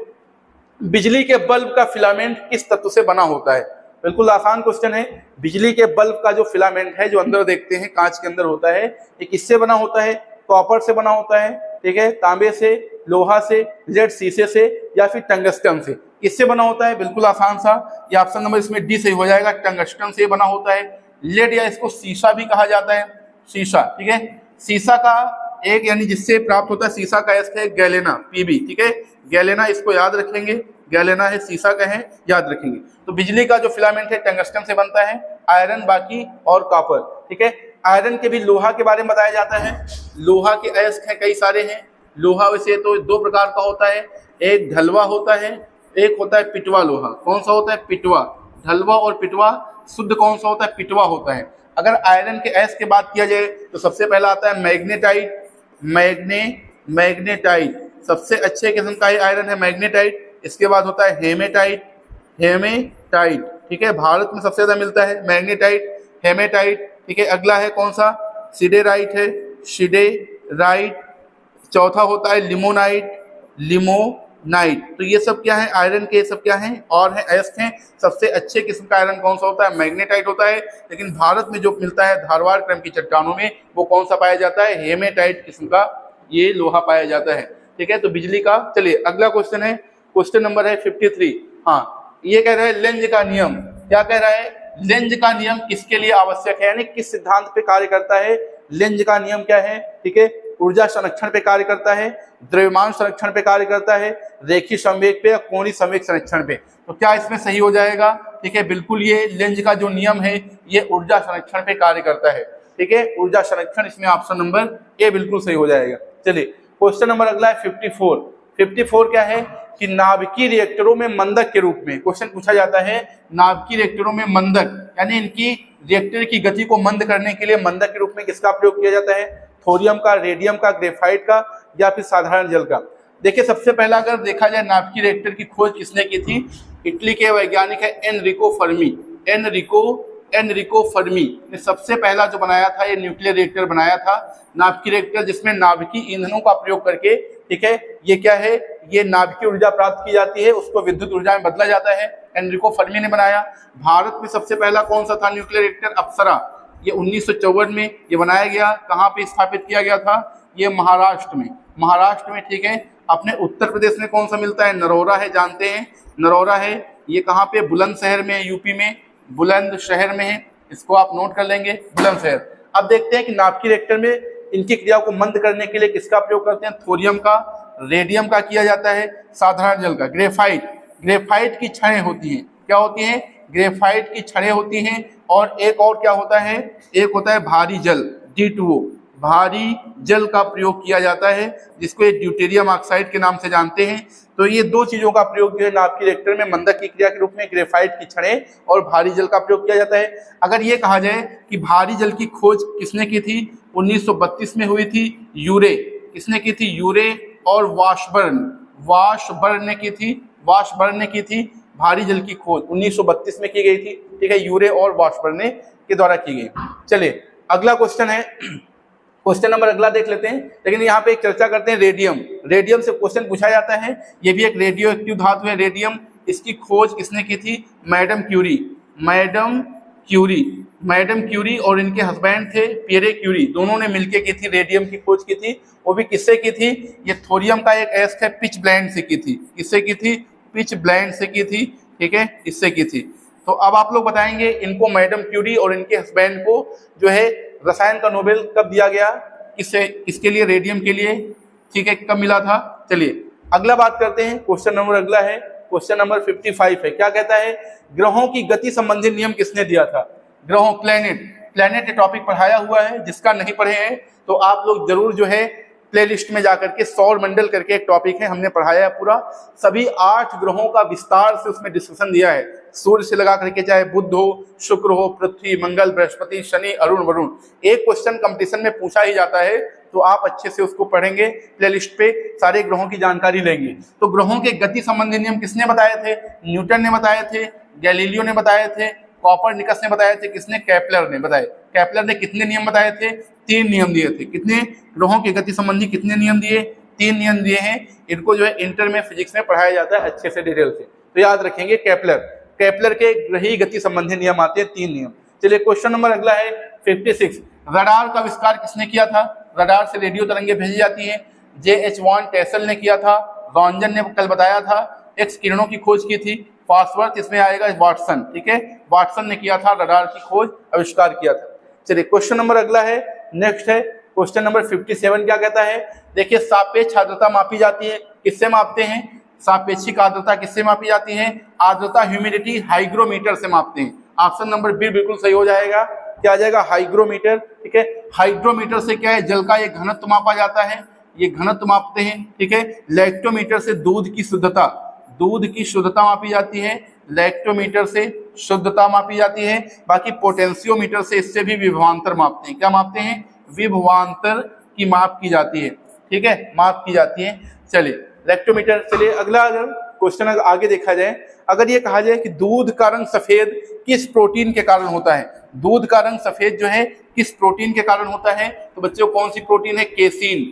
Speaker 1: बिजली के बल्ब का फिलामेंट किस तत्व से बना होता है? बिल्कुल आसान क्वेश्चन है। बिजली के बल्ब का जो फिलामेंट है, जो अंदर देखते हैं कांच के अंदर होता है, ये किससे बना होता है? कॉपर से बना होता है। ठीक है, तांबे से, लोहा से, लेड शीशे से या फिर टंगस्टन से। किससे बना होता है? बिल्कुल आसान सा, ये ऑप्शन नंबर इसमें डी सही हो जाएगा, टंगस्टन से बना होता है। लेड या इसको शीशा भी कहा जाता है, शीशा। ठीक है, शीशा का एक यानी जिससे प्राप्त होता है शीशा का एस है गैलेना, पीबी। ठीक है, गैलेना, इसको याद रखेंगे, गैलेना है, शीशा का है, याद रखेंगे। तो बिजली का जो फिलामेंट है टंगस्टन से बनता है, आयरन बाकी और कॉपर। ठीक है, आयरन के भी लोहा के बारे में बताया जाता है। लोहा के अयस्क हैं, कई सारे हैं। लोहा वैसे तो 2 प्रकार का होता है, एक ढलवा होता है, एक होता है पिटवा लोहा। कौन सा होता है? पिटवा। ढलवा और पिटवा, शुद्ध कौन सा होता है? पिटवा होता है। अगर आयरन के अयस्क की बात किया जाए तो सबसे पहला आता है मैग्नेटाइट, मैग्नेटाइट सबसे अच्छे किस्म का आयरन है मैग्नेटाइट। इसके बाद होता है हेमेटाइट, हेमेटाइट। ठीक है, भारत में सबसे ज्यादा मिलता है मैग्नेटाइट, हेमेटाइट। ठीक है, अगला है कौन सा? सिडेराइट है, सिडेराइट। चौथा होता है लिमोनाइट, लिमोनाइट। तो ये सब क्या है? आयरन के सब क्या हैं? और है अयस्क हैं। सबसे अच्छे किस्म का आयरन कौन सा होता है? मैग्नेटाइट होता है। लेकिन भारत में जो मिलता है धारवाड़ क्रम की चट्टानों में, वो कौन सा पाया जाता है? हेमेटाइट किस्म का ये लोहा पाया जाता है। ठीक है, तो बिजली का। चलिए अगला क्वेश्चन है, क्वेश्चन नंबर है 53। हाँ, ये कह रहा है लेंज का नियम। क्या कह रहा है? लेंज का नियम किसके लिए आवश्यक है, यानी किस सिद्धांत पे कार्य करता है? लेंज का नियम क्या है? ठीक है, ऊर्जा संरक्षण पे कार्य करता है, द्रव्यमान संरक्षण पे कार्य करता है, रेखीय संवेग पे या कोणीय संवेग संरक्षण पे। तो क्या इसमें सही हो जाएगा? ठीक है, बिल्कुल ये लेंज का जो नियम है ये ऊर्जा संरक्षण पे कार्य करता है। ठीक है, ऊर्जा संरक्षण, इसमें ऑप्शन नंबर ए बिल्कुल सही हो जाएगा। चलिए क्वेश्चन नंबर अगला है 54। 54 क्या है? कि नाभिकीय रिएक्टरों में मंदक के रूप में क्वेश्चन पूछा जाता है। नाभिकीय रिएक्टरों में मंदक यानी इनकी रिएक्टर की गति को मंद करने के लिए मंदक के रूप में किसका प्रयोग किया जाता है? थोरियम का, रेडियम का, ग्रेफाइट का या फिर साधारण जल का? देखिए, सबसे पहला अगर देखा जाए नाभिकीय रिएक्टर की खोज किसने की थी? इटली के वैज्ञानिक है एनरिको फर्मी। एनरिको फर्मी ने सबसे पहला जो बनाया था ये न्यूक्लियर रिएक्टर बनाया था, नाभिकीय रिएक्टर, जिसमें नाभिकीय ईंधनों का प्रयोग करके, ठीक है, ये क्या है? ये नाभिकीय ऊर्जा प्राप्त की जाती है, उसको विद्युत ऊर्जा में बदला जाता है। एनरिको फर्मी ने बनाया। भारत में सबसे पहला कौन सा था न्यूक्लियर रिएक्टर? अप्सरा। ये 1954 में ये बनाया गया। कहाँ पे स्थापित किया गया था? ये महाराष्ट्र में। महाराष्ट्र में, ठीक है। अपने उत्तर प्रदेश में कौन सा मिलता है, नरोरा है, जानते हैं नरोरा है। ये कहाँ पे, बुलंदशहर में है, यूपी में बुलंदशहर में है, इसको आप नोट कर लेंगे, बुलंदशहर। अब देखते हैं कि नाभिकीय रिएक्टर में इनकी क्रिया को मंद करने के लिए किसका प्रयोग करते हैं, थोरियम का, रेडियम का किया जाता है, साधारण जल का, ग्रेफाइट, ग्रेफाइट की छड़ें होती हैं, क्या होती हैं, ग्रेफाइट की छड़ें होती हैं। और एक और क्या होता है, एक होता है भारी जल, D2O, भारी जल का प्रयोग किया जाता है, जिसको ड्यूटेरियम ऑक्साइड के नाम से जानते हैं। तो ये दो चीजों का प्रयोग जो है नाभिकीय रिएक्टर में मंदक की क्रिया के रूप में ग्रेफाइट की छड़ें और भारी जल का प्रयोग किया जाता है। अगर ये कहा जाए कि भारी जल की खोज किसने की थी, 1932 में हुई थी, यूरे, किसने की थी, यूरे और वाशबर्न, वाशबर्न ने की थी, वाशबर्न ने की थी भारी जल की खोज 1932 में की गई थी, ठीक है, यूरे और वाशबर्न के द्वारा की गई। चलिए अगला क्वेश्चन है, क्वेश्चन नंबर अगला देख लेते हैं। लेकिन यहाँ पे एक चर्चा करते हैं रेडियम, रेडियम से क्वेश्चन पूछा जाता है, ये भी एक रेडियो एक्टिव धातु है रेडियम। इसकी खोज किसने की थी, madam Curie, madam Curie, madam Curie और इनके हस्बैंड थे पियरे क्यूरी, दोनों ने मिलकर की थी, रेडियम की खोज की थी। वो भी किससे की थी, ये थोरियम का एक एस्क है, पिच ब्लेंड से की थी, किससे की थी, पिच ब्लेंड से की थी, ठीक है, इससे की थी। तो अब आप लोग बताएंगे इनको, मैडम क्यूरी और इनके हस्बैंड को जो है रसायन का नोबेल कब दिया गया, किससे, किसके लिए, रेडियम के लिए, ठीक है, कब मिला था। चलिए अगला बात करते हैं, क्वेश्चन नंबर अगला है, क्वेश्चन नंबर 55 है। क्या कहता है, ग्रहों की गति संबंधी नियम किसने दिया था, ग्रहों, प्लेनेट, प्लेनेट ये टॉपिक पढ़ाया हुआ है, जिसका नहीं पढ़े हैं तो आप लोग जरूर जो है प्लेलिस्ट में जाकर के सौर मंडल करके एक टॉपिक है, हमने पढ़ाया है पूरा, सभी 8 ग्रहों का विस्तार से उसमें डिस्कशन दिया है, सूर्य से लगा करके, चाहे बुध हो, शुक्र हो, पृथ्वी, मंगल, बृहस्पति, शनि, अरुण, वरुण। एक क्वेश्चन कंपटीशन में पूछा ही जाता है, तो आप अच्छे से उसको पढ़ेंगे, प्लेलिस्ट पे सारे ग्रहों की जानकारी लेंगे। तो ग्रहों के गति संबंधी नियम किसने बताए थे, न्यूटन ने बताए थे, गैलीलियो ने बताए थे, कॉपरनिकस ने बताए थे, किसने, केपलर ने बताए। केपलर ने कितने नियम बताए थे, 3 नियम दिए थे। कितने, ग्रहों की गति संबंधी कितने नियम दिए, 3 नियम दिए हैं। इनको जो है इंटर में फिजिक्स में पढ़ाया जाता है अच्छे से डिटेल से, तो याद रखेंगे केपलर, केपलर के ग्रही गति संबंधी नियम आते हैं, 3 नियम। चलिए क्वेश्चन नंबर अगला है 56, रडार का आविष्कार किसने किया था, रडार से रेडियो तरंगे भेजी जाती हैं, J.H. वॉन टेसल ने किया था, रॉन्जन ने कल बताया था, एक्स किरणों की खोज की थी, फास्वर्थ इसमें आएगा, वाटसन, ठीक है, वाटसन ने किया था, रडार की खोज आविष्कार किया था। चलिए क्वेश्चन नंबर अगला है, नेक्स्ट है क्वेश्चन नंबर 57। क्या कहता है, देखिए सापेक्ष आर्द्रता मापी जाती है, किससे मापते हैं, सापेक्षिक आर्द्रता किससे मापी जाती है, आर्द्रता ह्यूमिडिटी हाइग्रोमीटर से मापते हैं। ऑप्शन नंबर बी बिल्कुल सही हो जाएगा, क्या आ जाएगा, हाइग्रोमीटर, ठीक है। हाइड्रोमीटर से क्या है, जल का ये घनत्व मापा जाता है, ये घनत्व मापते हैं, ठीक है। लैक्टोमीटर से दूध की शुद्धता, दूध की शुद्धता मापी जाती है, लैक्टोमीटर से शुद्धता मापी जाती है। बाकी पोटेंशियोमीटर से इससे भी विभवांतर मापते हैं, क्या मापते हैं, विभवांतर की माप की जाती है, ठीक है, माप की जाती है। चलिए लैक्टोमीटर। चलिए अगला अगर क्वेश्चन आगे देखा जाए, अगर ये कहा जाए कि दूध का रंग सफेद किस प्रोटीन के कारण होता है, दूध का रंग सफेद जो है किस प्रोटीन के कारण होता है, तो बच्चों कौन सी प्रोटीन है, केसीन,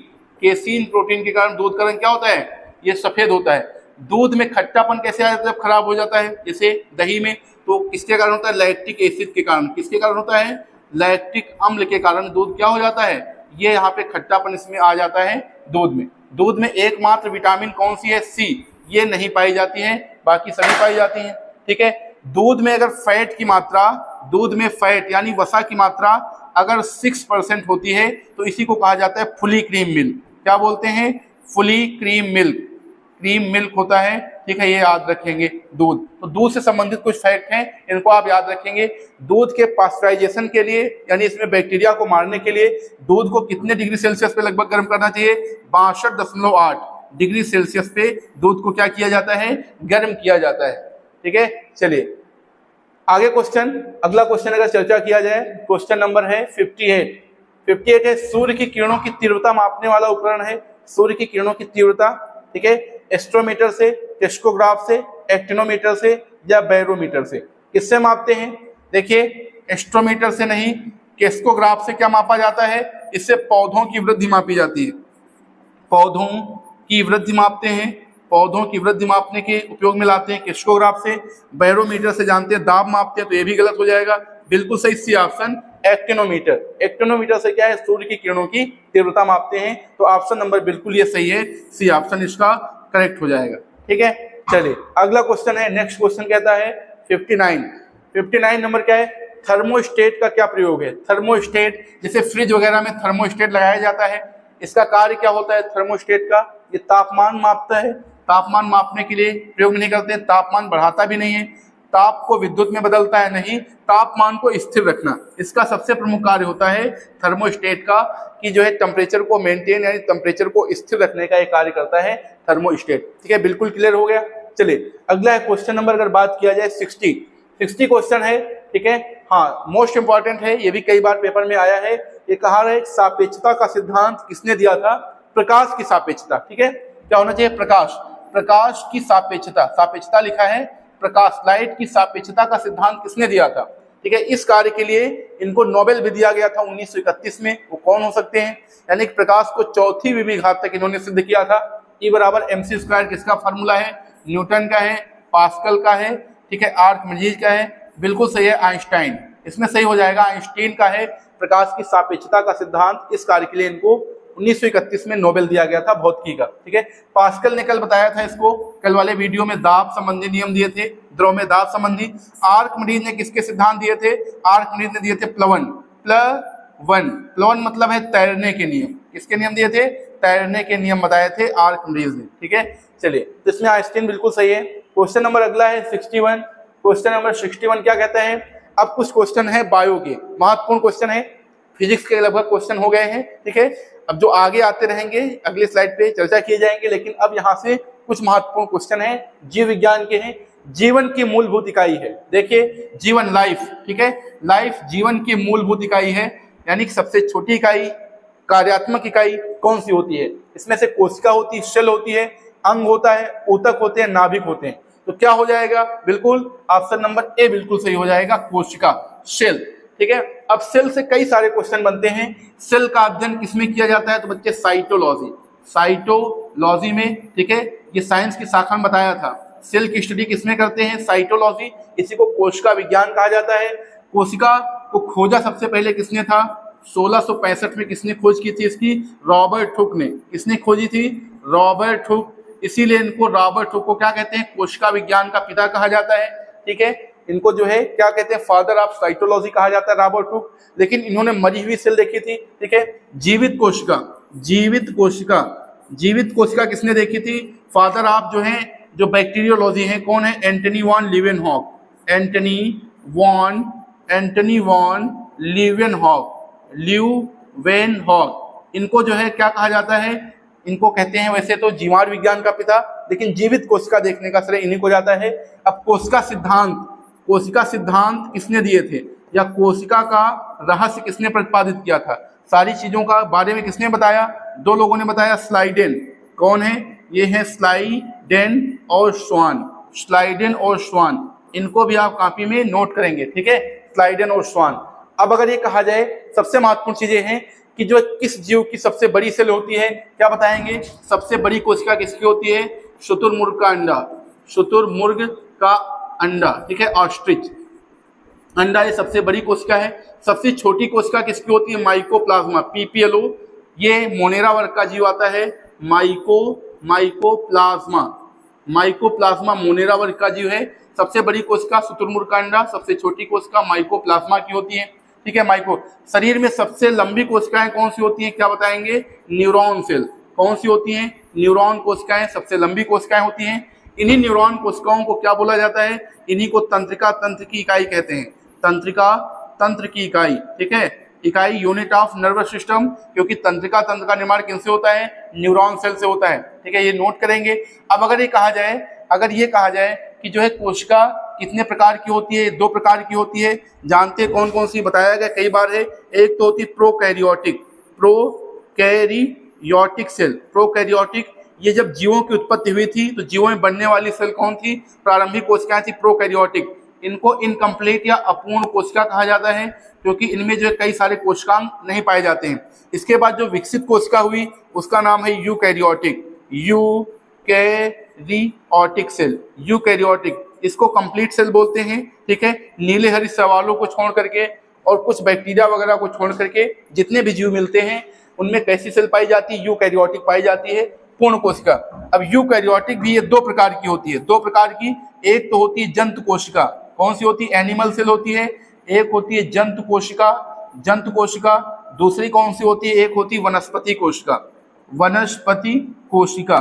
Speaker 1: केसीन प्रोटीन के कारण दूध का रंग क्या होता है, ये सफेद होता है। दूध में खट्टापन कैसे आ जाता है जब खराब हो जाता है, जैसे दही में, तो किसके कारण होता है, लैक्टिक एसिड के कारण, किसके कारण होता है, लैक्टिक अम्ल के कारण दूध क्या हो जाता है, ये यहाँ पे खट्टापन इसमें आ जाता है दूध में। दूध में एकमात्र विटामिन कौन सी है, सी, ये नहीं पाई जाती है, बाकी सभी पाई जाती हैं, ठीक है। दूध में अगर फैट की मात्रा, दूध में फैट यानी वसा की मात्रा अगर 6% होती है तो इसी को कहा जाता है फुली क्रीम मिल्क, क्या बोलते हैं, fully cream milk, cream milk होता है, ठीक है, ये याद रखेंगे। दूध, तो दूध से संबंधित कुछ फैक्ट हैं, इनको आप याद रखेंगे। दूध के पास्चराइजेशन के लिए यानी इसमें बैक्टीरिया को मारने के लिए दूध को कितने डिग्री सेल्सियस पे लगभग गर्म करना चाहिए, 62.8 डिग्री सेल्सियस पे दूध को क्या किया जाता है, गर्म किया जाता है, ठीक है। चलिए आगे क्वेश्चन, अगला क्वेश्चन अगर चर्चा किया जाए, क्वेश्चन नंबर है 58 है, सूर्य की किरणों की तीव्रता मापने वाला उपकरण है, सूर्य की किरणों की तीव्रता, ठीक है, एस्ट्रोमीटर से, टेस्कोग्राफ से, एक्टिनोमीटर से या बैरोमीटर से, किससे मापते हैं, देखिए एस्ट्रोमीटर से नहीं, टेस्कोग्राफ से क्या मापा जाता है, इससे पौधों की वृद्धि मापी जाती है, पौधों की वृद्धि मापते हैं, पौधों की वृद्धि मापने के उपयोग में लाते हैं टेस्कोग्राफ से। बैरोमीटर से जानते हैं दाब मापते हैं, तो ये भी गलत हो जाएगा, बिल्कुल सही सी ऑप्शन एक्टिनोमीटर। एक्टिनोमीटर से क्या है, सूर्य की किरणों की तीव्रता मापते हैं। तो ऑप्शन नंबर बिल्कुल ये सही है, सी ऑप्शन इसका करेक्ट हो जाएगा। ठीक है, चलिए अगला क्वेश्चन है। नेक्स्ट क्वेश्चन कहता है 59 नंबर क्या है, थर्मोस्टेट का क्या प्रयोग है। थर्मोस्टेट जैसे फ्रिज वगैरह में थर्मोस्टेट लगाया जाता है, इसका कार्य क्या होता है थर्मोस्टेट का, ये तापमान मापता है। तापमान मापने के लिए प्रयोग नहीं करते, तापमान बढ़ाता भी नहीं है, ताप को विद्युत में बदलता है नहीं, तापमान को स्थिर रखना इसका सबसे प्रमुख कार्य होता है थर्मोस्टेट का, कि जो है टेम्परेचर को मेंटेन यानी टेम्परेचर को स्थिर रखने का एक कार्य करता है थर्मोस्टेट। ठीक है, बिल्कुल क्लियर हो गया। चलिए अगला है क्वेश्चन नंबर, अगर बात किया जाए 60 क्वेश्चन है। ठीक है, हाँ मोस्ट इंपॉर्टेंट है, ये भी कई बार पेपर में आया है। ये कहा है सापेक्षता का सिद्धांत किसने दिया था, प्रकाश की सापेक्षता। ठीक है, क्या होना चाहिए, प्रकाश की सापेक्षता लिखा है, प्रकाश लाइट की सापेक्षता का सिद्धांत किसने दिया था। ठीक है, इस कार्य के लिए इनको नोबेल भी दिया गया था 1931 में। वो कौन हो सकते हैं, यानी कि प्रकाश को चौथी विभीघात तक इन्होंने सिद्ध किया था। E बराबर mc² किसका फार्मूला है, न्यूटन का है, पास्कल का है, ठीक है, आर्किमिडीज का है, बिल्कुल सही है आइंस्टाइन, इसमें सही हो जाएगा आइंस्टाइन का है प्रकाश की सापेक्षता का सिद्धांत। इस कार्य के लिए इनको 1931 में नोबेल दिया गया था भौतिकी का। ठीक है, पास्कल ने कल बताया था इसको, कल वाले वीडियो में दाब संबंधी नियम दिए थे, द्रव में दाब संबंधी। आर्किमिडीज ने किसके सिद्धांत दिए थे, आर्किमिडीज ने दिए थे प्लवन मतलब है तैरने के नियम। किसके नियम दिए थे, तैरने के नियम बताए थे आर्किमिडीज ने। ठीक है, चलिए तो इसमें आइंस्टाइन बिल्कुल सही है। क्वेश्चन नंबर अगला है 61। क्वेश्चन नंबर 61 क्या कहता है, अब कुछ क्वेश्चन है बायो के, महत्वपूर्ण क्वेश्चन है, फिजिक्स के लगभग क्वेश्चन हो गए हैं। ठीक है, अब जो आगे आते रहेंगे अगले स्लाइड पे चर्चा किए जाएंगे, लेकिन अब यहाँ से कुछ महत्वपूर्ण क्वेश्चन है जीव विज्ञान के हैं। जीवन की मूलभूत इकाई है, देखिए जीवन लाइफ, ठीक है, लाइफ जीवन की मूलभूत इकाई है, यानी कि सबसे छोटी इकाई, कार्यात्मक इकाई कौन सी होती है। इसमें से कोशिका होती है, सेल होती है, अंग होता है, ऊतक होते हैं, नाभिक होते हैं। तो क्या हो जाएगा, बिल्कुल ऑप्शन नंबर ए बिल्कुल सही हो जाएगा, कोशिका, सेल। ठीक है, अब सेल से कई सारे क्वेश्चन बनते हैं। सेल का अध्ययन किसमें किया जाता है, तो बच्चे साइटोलॉजी में। ठीक है, ये साइंस की शाखा में बताया था। सेल की स्टडी किसमें करते हैं, साइटोलॉजी, इसी को कोशिका विज्ञान कहा जाता है। कोशिका को खोजा सबसे पहले किसने था, 1665 में किसने खोज की थी इसकी, रॉबर्ट हुक ने। किसने खोजी थी, रॉबर्ट हुक, इसीलिए इनको रॉबर्ट हुक को क्या कहते हैं, कोशिका विज्ञान का पिता कहा जाता है। ठीक है, इनको जो है क्या कहते हैं, फादर ऑफ साइटोलॉजी कहा जाता है रॉबर्ट हुक। लेकिन इन्होंने मरी हुई सेल देखी थी। ठीक है, जीवित कोशिका किसने देखी थी, फादर ऑफ जो है जो बैक्टीरियोलॉजी है, कौन है, एंटनी वॉन ल्यूवेनहॉक। इनको जो है क्या कहा जाता है, इनको कहते हैं वैसे तो जीवाणु विज्ञान का पिता, लेकिन जीवित कोशिका देखने का श्रेय इन्हीं को जाता है। अब कोशिका सिद्धांत किसने दिए थे, या कोशिका का रहस्य किसने प्रतिपादित किया था, सारी चीजों का बारे में किसने बताया, दो लोगों ने बताया, स्लाइडेन। कौन है, ये है स्लाइडेन और श्वान। इनको भी आप कॉपी में नोट करेंगे। ठीक है, स्लाइडेन और श्वान। अब अगर ये कहा जाए सबसे महत्वपूर्ण चीजें हैं कि जो किस जीव की सबसे बड़ी सेल होती है, क्या बताएंगे, सबसे बड़ी कोशिका किसकी होती है, शुतुरमुर्ग का अंडा। ठीक है, ऑस्ट्रिच अंडा ये सबसे बड़ी कोशिका है। सबसे छोटी कोशिका किसकी होती है, माइकोप्लाज्मा, PPLO, ये मोनेरा वर्ग का जीव आता है। माइकोप्लाज्मा मोनेरा वर्ग का जीव है। सबसे बड़ी कोशिका शुतुरमुर्ग का अंडा, सबसे छोटी कोशिका माइकोप्लाज्मा की होती है। ठीक है, शरीर में सबसे लंबी कोशिकाएं कौन सी होती हैं, क्या बताएंगे, न्यूरॉन सेल। कौन सी होती हैं, न्यूरॉन कोशिकाएं सबसे लंबी कोशिकाएं होती हैं। इन्हीं न्यूरॉन कोशिकाओं को क्या बोला जाता है, इन्हीं को तंत्रिका तंत्र की इकाई कहते हैं। तंत्रिका तंत्र की इकाई, ठीक है, इकाई यूनिट ऑफ नर्वस सिस्टम, क्योंकि तंत्रिका तंत्र का निर्माण किनसे होता है, न्यूरॉन सेल से होता है। ठीक है, ये नोट करेंगे। अब अगर ये कहा जाए कि जो है कोशिका कितने प्रकार की होती है, 2 प्रकार की होती है। जानते हैं कौन कौन सी, बताया गया कई बार है। एक तो होती है प्रोकैरियोटिक सेल। प्रोकैरियोटिक, ये जब जीवों की उत्पत्ति हुई थी तो जीवों में बनने वाली सेल कौन थी, प्रारंभिक कोशिकाएं थी प्रोकैरियोटिक। इनको इनकम्प्लीट या अपूर्ण कोशिका कहा जाता है, क्योंकि इनमें जो है कई सारे कोशिकांग नहीं पाए जाते हैं। इसके बाद जो विकसित कोशिका हुई उसका नाम है यूकैरियोटिक सेल। यूकैरियोटिक, इसको कंप्लीट सेल बोलते हैं। ठीक है, नीले हरी सवालों को छोड़ करके और कुछ बैक्टीरिया वगैरह को छोड़ करके जितने भी जीव मिलते हैं उनमें कैसी सेल पाई जाती है, यूकैरियोटिक पाई जाती है, पूर्ण कोशिका। अब यूकैरियोटिक भी ये दो प्रकार की होती है, दो प्रकार की। एक तो होती है जंतु कोशिका, कौन सी होती है? एनिमल सेल होती है। एक होती है जंतु कोशिका, जंतु कोशिका। दूसरी कौन सी होती है? एक होती है वनस्पति कोशिका, वनस्पति कोशिका,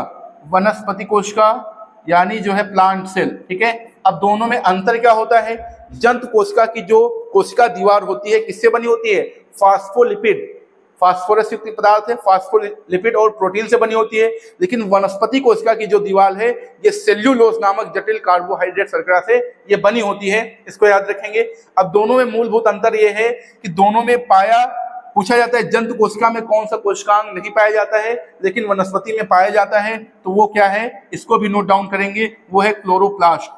Speaker 1: वनस्पति कोशिका यानी जो है प्लांट सेल। ठीक है, अब दोनों में अंतर क्या होता है? जंतु कोशिका की जो कोशिका दीवार होती है किससे बनी होती है? फास्फोलिपिड, फास्फोरस युक्त पदार्थ है, फास्फोलिपिड और प्रोटीन से बनी होती है। लेकिन वनस्पति कोशिका की जो दीवार है ये सेल्यूलोज नामक जटिल कार्बोहाइड्रेट शर्करा से ये बनी होती है, इसको याद रखेंगे। अब दोनों में मूलभूत अंतर ये है कि दोनों में पूछा जाता है जंतु कोशिका में कौन सा कोशिकांग नहीं पाया जाता है, लेकिन वनस्पति में पाया जाता है, तो वो क्या है? इसको भी नोट डाउन करेंगे, वो है क्लोरोप्लास्ट।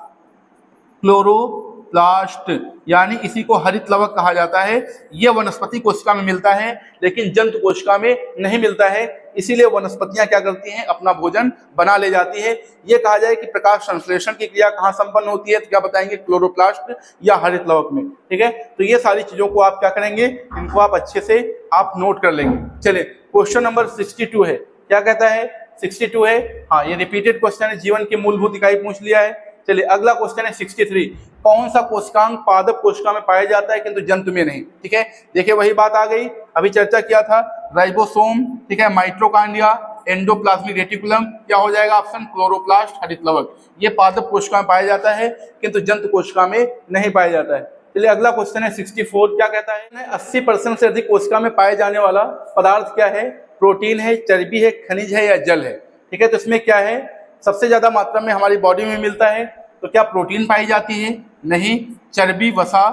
Speaker 1: क्लोरोप्लास्ट यानी इसी को हरित लवक कहा जाता है। यह वनस्पति कोशिका में मिलता है लेकिन जंतु कोशिका में नहीं मिलता है, इसीलिए वनस्पतियां क्या करती हैं? अपना भोजन बना ले जाती है। यह कहा जाए कि प्रकाश संश्लेषण की क्रिया कहाँ संपन्न होती है, तो क्या बताएंगे? क्लोरोप्लास्ट या हरित लवक में। ठीक है, तो ये सारी चीजों को आप क्या करेंगे? इनको आप अच्छे से आप नोट कर लेंगे। चलिए क्वेश्चन नंबर 62 है, क्या कहता है? 62 है, हाँ ये रिपीटेड क्वेश्चन है, जीवन की मूलभूत इकाई पूछ लिया है। चलिए अगला क्वेश्चन है 63, कौन सा कोशिकांग पादप कोशिका में पाया जाता है किंतु जंतु में नहीं? ठीक है, देखिए वही बात आ गई, अभी चर्चा किया था, राइबोसोम, ठीक है, माइटोकॉन्ड्रिया, एंडोप्लाज्मिक रेटिकुलम, क्या हो जाएगा ऑप्शन? क्लोरोप्लास्ट, हरित लवक। ये पादप कोशिका में पाया जाता है किंतु जंतु कोशिका में नहीं पाया जाता है। चलिए अगला क्वेश्चन है 64, क्या कहता है? 80% से अधिक कोशिका में पाए जाने वाला पदार्थ क्या है? प्रोटीन है, चर्बी है, खनिज है या जल है? ठीक है, तो इसमें क्या है? सबसे ज्यादा मात्रा में हमारी बॉडी में मिलता है, तो क्या प्रोटीन पाई जाती है? नहीं। चर्बी, वसा,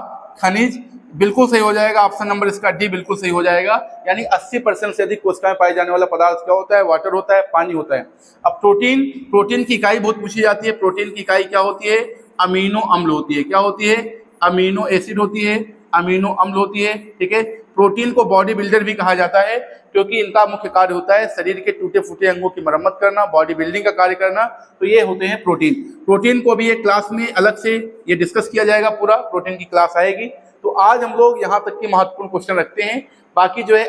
Speaker 1: खनिज, बिल्कुल सही हो जाएगा, ऑप्शन नंबर इसका डी बिल्कुल सही हो जाएगा। यानी 80% से अधिक कोशिका में पाए जाने वाला पदार्थ क्या होता है? वाटर होता है, पानी होता है। अब प्रोटीन की इकाई बहुत पूछी जाती है। प्रोटीन की इकाई क्या होती है? अमीनो अम्ल होती है। क्या होती है? अमीनो एसिड होती है, अमीनो अम्ल होती है। ठीक है, प्रोटीन को बॉडी बिल्डर भी कहा जाता है क्योंकि इनका मुख्य कार्य होता है शरीर के टूटे फूटे अंगों की मरम्मत करना, बॉडी बिल्डिंग का कार्य करना, तो ये होते हैं प्रोटीन। प्रोटीन को भी एक क्लास में अलग से ये डिस्कस किया जाएगा, पूरा प्रोटीन की क्लास आएगी। तो आज हम लोग यहाँ तक की महत्वपूर्ण क्वेश्चन रखते हैं, बाकी जो है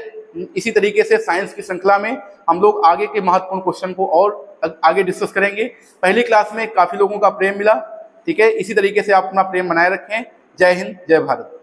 Speaker 1: इसी तरीके से साइंस की श्रृंखला में हम लोग आगे के महत्वपूर्ण क्वेश्चन को और आगे डिस्कस करेंगे। पहली क्लास में काफी लोगों का प्रेम मिला, ठीक है, इसी तरीके से आप अपना प्रेम बनाए रखें। जय हिंद, जय भारत।